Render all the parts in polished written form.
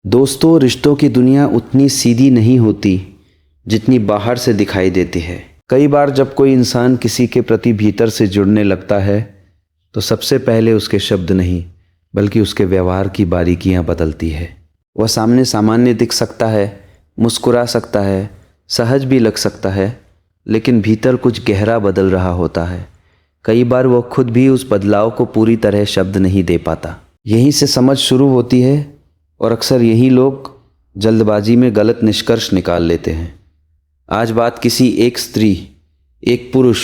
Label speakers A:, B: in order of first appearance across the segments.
A: दोस्तों, रिश्तों की दुनिया उतनी सीधी नहीं होती जितनी बाहर से दिखाई देती है। कई बार जब कोई इंसान किसी के प्रति भीतर से जुड़ने लगता है तो सबसे पहले उसके शब्द नहीं बल्कि उसके व्यवहार की बारीकियां बदलती है। वह सामने सामान्य दिख सकता है, मुस्कुरा सकता है, सहज भी लग सकता है, लेकिन भीतर कुछ गहरा बदल रहा होता है। कई बार वह खुद भी उस बदलाव को पूरी तरह शब्द नहीं दे पाता। यहीं से समझ शुरू होती है और अक्सर यही लोग जल्दबाजी में गलत निष्कर्ष निकाल लेते हैं। आज बात किसी एक स्त्री, एक पुरुष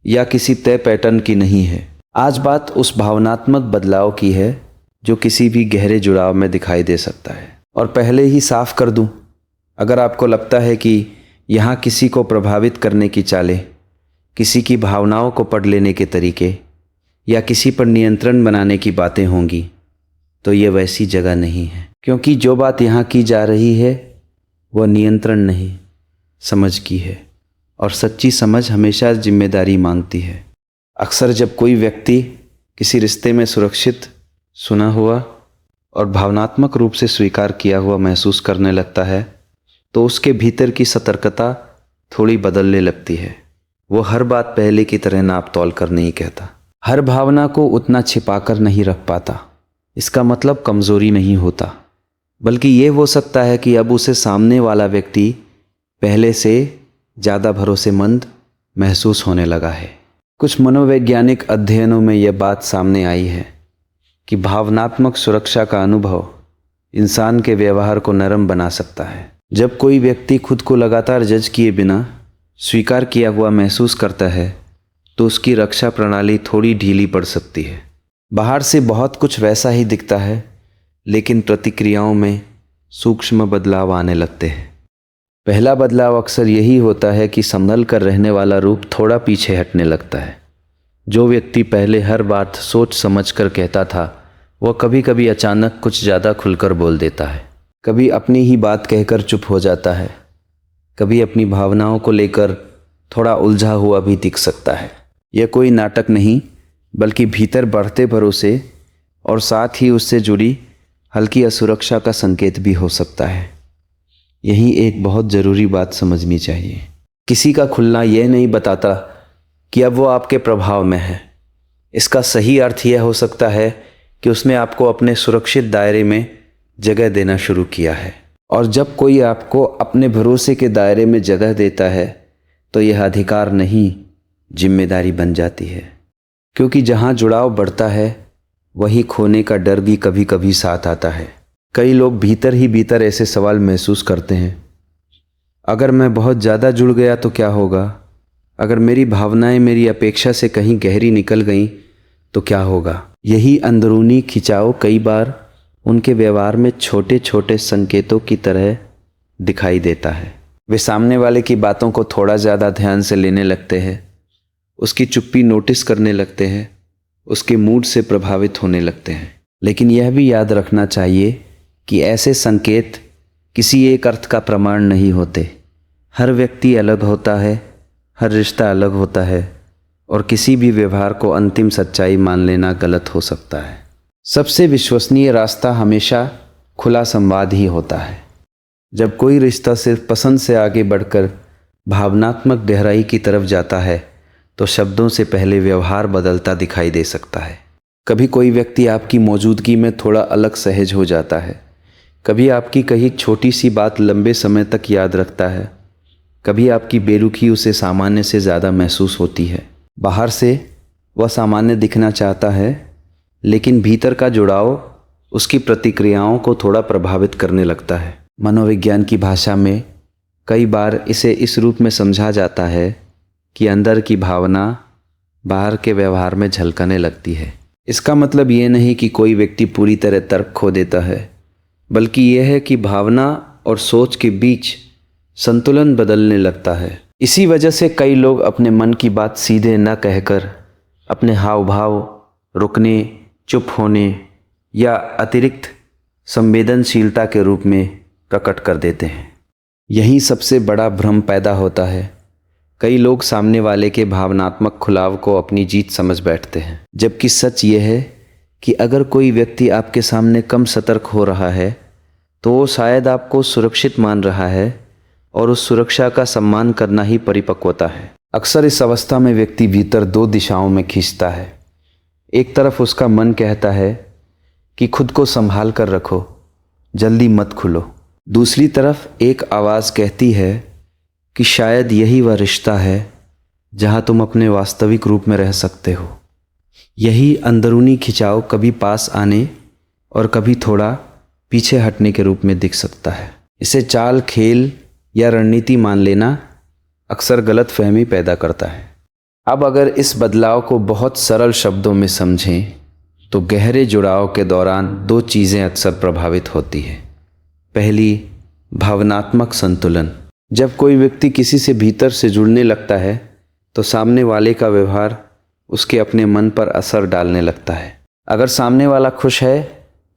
A: या किसी तय पैटर्न की नहीं है। आज बात उस भावनात्मक बदलाव की है जो किसी भी गहरे जुड़ाव में दिखाई दे सकता है। और पहले ही साफ कर दूं, अगर आपको लगता है कि यहाँ किसी को प्रभावित करने की चालें, किसी की भावनाओं को पढ़ लेने के तरीके या किसी पर नियंत्रण बनाने की बातें होंगी, तो ये वैसी जगह नहीं है। क्योंकि जो बात यहाँ की जा रही है वह नियंत्रण नहीं, समझ की है। और सच्ची समझ हमेशा जिम्मेदारी मांगती है। अक्सर जब कोई व्यक्ति किसी रिश्ते में सुरक्षित, सुना हुआ और भावनात्मक रूप से स्वीकार किया हुआ महसूस करने लगता है तो उसके भीतर की सतर्कता थोड़ी बदलने लगती है। वो हर बात पहले की तरह नाप तौल कर नहीं कहता, हर भावना को उतना छिपाकर नहीं रख पाता। इसका मतलब कमज़ोरी नहीं होता, बल्कि ये हो सकता है कि अब उसे सामने वाला व्यक्ति पहले से ज़्यादा भरोसेमंद महसूस होने लगा है। कुछ मनोवैज्ञानिक अध्ययनों में यह बात सामने आई है कि भावनात्मक सुरक्षा का अनुभव इंसान के व्यवहार को नरम बना सकता है। जब कोई व्यक्ति खुद को लगातार जज किए बिना स्वीकार किया हुआ महसूस करता है तो उसकी रक्षा प्रणाली थोड़ी ढीली पड़ सकती है। बाहर से बहुत कुछ वैसा ही दिखता है, लेकिन प्रतिक्रियाओं में सूक्ष्म बदलाव आने लगते हैं। पहला बदलाव अक्सर यही होता है कि संभल कर रहने वाला रूप थोड़ा पीछे हटने लगता है। जो व्यक्ति पहले हर बात सोच समझ कर कहता था, वह कभी कभी अचानक कुछ ज़्यादा खुलकर बोल देता है। कभी अपनी ही बात कहकर चुप हो जाता है, कभी अपनी भावनाओं को लेकर थोड़ा उलझा हुआ भी दिख सकता है। यह कोई नाटक नहीं, बल्कि भीतर बढ़ते भरोसे और साथ ही उससे जुड़ी हल्की असुरक्षा का संकेत भी हो सकता है। यही एक बहुत ज़रूरी बात समझनी चाहिए। किसी का खुलना यह नहीं बताता कि अब वो आपके प्रभाव में है। इसका सही अर्थ यह हो सकता है कि उसने आपको अपने सुरक्षित दायरे में जगह देना शुरू किया है। और जब कोई आपको अपने भरोसे के दायरे में जगह देता है तो यह अधिकार नहीं, जिम्मेदारी बन जाती है। क्योंकि जहाँ जुड़ाव बढ़ता है वहीं खोने का डर भी कभी कभी साथ आता है। कई लोग भीतर ही भीतर ऐसे सवाल महसूस करते हैं, अगर मैं बहुत ज़्यादा जुड़ गया तो क्या होगा? अगर मेरी भावनाएं मेरी अपेक्षा से कहीं गहरी निकल गईं तो क्या होगा? यही अंदरूनी खिंचाव कई बार उनके व्यवहार में छोटे छोटे संकेतों की तरह दिखाई देता है। वे सामने वाले की बातों को थोड़ा ज़्यादा ध्यान से लेने लगते हैं, उसकी चुप्पी नोटिस करने लगते हैं, उसके मूड से प्रभावित होने लगते हैं। लेकिन यह भी याद रखना चाहिए कि ऐसे संकेत किसी एक अर्थ का प्रमाण नहीं होते। हर व्यक्ति अलग होता है, हर रिश्ता अलग होता है और किसी भी व्यवहार को अंतिम सच्चाई मान लेना गलत हो सकता है। सबसे विश्वसनीय रास्ता हमेशा खुला संवाद ही होता है। जब कोई रिश्ता सिर्फ पसंद से आगे बढ़कर भावनात्मक गहराई की तरफ जाता है तो शब्दों से पहले व्यवहार बदलता दिखाई दे सकता है। कभी कोई व्यक्ति आपकी मौजूदगी में थोड़ा अलग सहज हो जाता है, कभी आपकी कही छोटी सी बात लंबे समय तक याद रखता है, कभी आपकी बेरुखी उसे सामान्य से ज़्यादा महसूस होती है। बाहर से वह सामान्य दिखना चाहता है, लेकिन भीतर का जुड़ाव उसकी प्रतिक्रियाओं को थोड़ा प्रभावित करने लगता है। मनोविज्ञान की भाषा में कई बार इसे इस रूप में समझा जाता है कि अंदर की भावना बाहर के व्यवहार में झलकने लगती है। इसका मतलब ये नहीं कि कोई व्यक्ति पूरी तरह तर्क खो देता है, बल्कि यह है कि भावना और सोच के बीच संतुलन बदलने लगता है। इसी वजह से कई लोग अपने मन की बात सीधे न कहकर अपने हाव भाव, रुकने, चुप होने या अतिरिक्त संवेदनशीलता के रूप में प्रकट कर देते हैं। यही सबसे बड़ा भ्रम पैदा होता है। कई लोग सामने वाले के भावनात्मक खुलाव को अपनी जीत समझ बैठते हैं, जबकि सच ये है कि अगर कोई व्यक्ति आपके सामने कम सतर्क हो रहा है तो वो शायद आपको सुरक्षित मान रहा है और उस सुरक्षा का सम्मान करना ही परिपक्वता है। अक्सर इस अवस्था में व्यक्ति भीतर दो दिशाओं में खींचता है। एक तरफ उसका मन कहता है कि खुद को संभाल कर रखो, जल्दी मत खुलो। दूसरी तरफ एक आवाज़ कहती है कि शायद यही वह रिश्ता है जहाँ तुम अपने वास्तविक रूप में रह सकते हो। यही अंदरूनी खिंचाव कभी पास आने और कभी थोड़ा पीछे हटने के रूप में दिख सकता है। इसे चाल, खेल या रणनीति मान लेना अक्सर गलत फहमी पैदा करता है। अब अगर इस बदलाव को बहुत सरल शब्दों में समझें तो गहरे जुड़ाव के दौरान दो चीज़ें अक्सर प्रभावित होती हैं। पहली, भावनात्मक संतुलन। जब कोई व्यक्ति किसी से भीतर से जुड़ने लगता है तो सामने वाले का व्यवहार उसके अपने मन पर असर डालने लगता है। अगर सामने वाला खुश है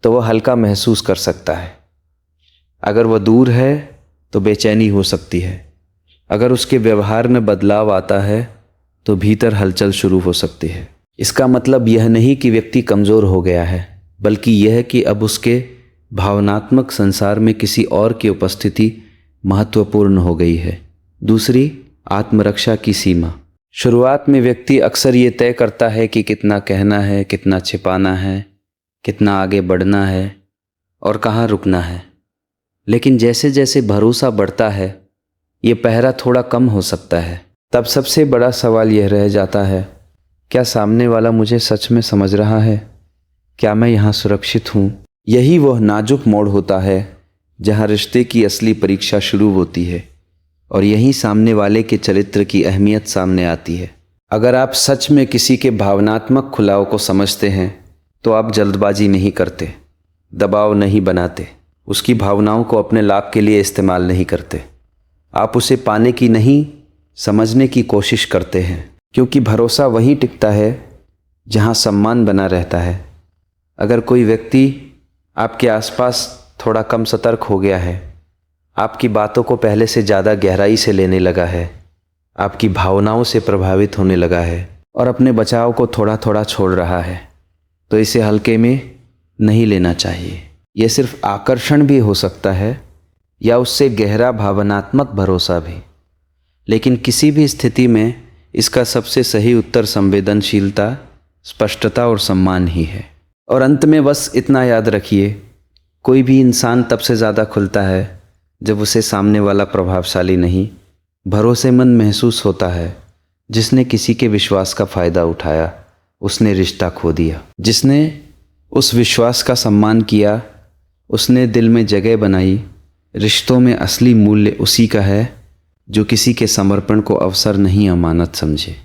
A: तो वह हल्का महसूस कर सकता है। अगर वह दूर है तो बेचैनी हो सकती है। अगर उसके व्यवहार में बदलाव आता है तो भीतर हलचल शुरू हो सकती है। इसका मतलब यह नहीं कि व्यक्ति कमज़ोर हो गया है, बल्कि यह कि अब उसके भावनात्मक संसार में किसी और की उपस्थिति महत्वपूर्ण हो गई है। दूसरी, आत्मरक्षा की सीमा। शुरुआत में व्यक्ति अक्सर ये तय करता है कि कितना कहना है, कितना छिपाना है, कितना आगे बढ़ना है और कहाँ रुकना है। लेकिन जैसे जैसे भरोसा बढ़ता है ये पहरा थोड़ा कम हो सकता है। तब सबसे बड़ा सवाल यह रह जाता है, क्या सामने वाला मुझे सच में समझ रहा है? क्या मैं यहाँ सुरक्षित हूँ? यही वह नाजुक मोड़ होता है जहाँ रिश्ते की असली परीक्षा शुरू होती है और यहीं सामने वाले के चरित्र की अहमियत सामने आती है। अगर आप सच में किसी के भावनात्मक खुलाव को समझते हैं तो आप जल्दबाजी नहीं करते, दबाव नहीं बनाते, उसकी भावनाओं को अपने लाभ के लिए इस्तेमाल नहीं करते। आप उसे पाने की नहीं, समझने की कोशिश करते हैं, क्योंकि भरोसा वहीं टिकता है जहां सम्मान बना रहता है। अगर कोई व्यक्ति आपके आसपास थोड़ा कम सतर्क हो गया है, आपकी बातों को पहले से ज़्यादा गहराई से लेने लगा है, आपकी भावनाओं से प्रभावित होने लगा है और अपने बचाव को थोड़ा थोड़ा छोड़ रहा है, तो इसे हल्के में नहीं लेना चाहिए। यह सिर्फ आकर्षण भी हो सकता है या उससे गहरा भावनात्मक भरोसा भी। लेकिन किसी भी स्थिति में इसका सबसे सही उत्तर संवेदनशीलता, स्पष्टता और सम्मान ही है। और अंत में बस इतना याद रखिए, कोई भी इंसान तब से ज़्यादा खुलता है जब उसे सामने वाला प्रभावशाली नहीं, भरोसेमंद महसूस होता है। जिसने किसी के विश्वास का फ़ायदा उठाया उसने रिश्ता खो दिया। जिसने उस विश्वास का सम्मान किया उसने दिल में जगह बनाई। रिश्तों में असली मूल्य उसी का है जो किसी के समर्पण को अवसर नहीं अमानत समझे।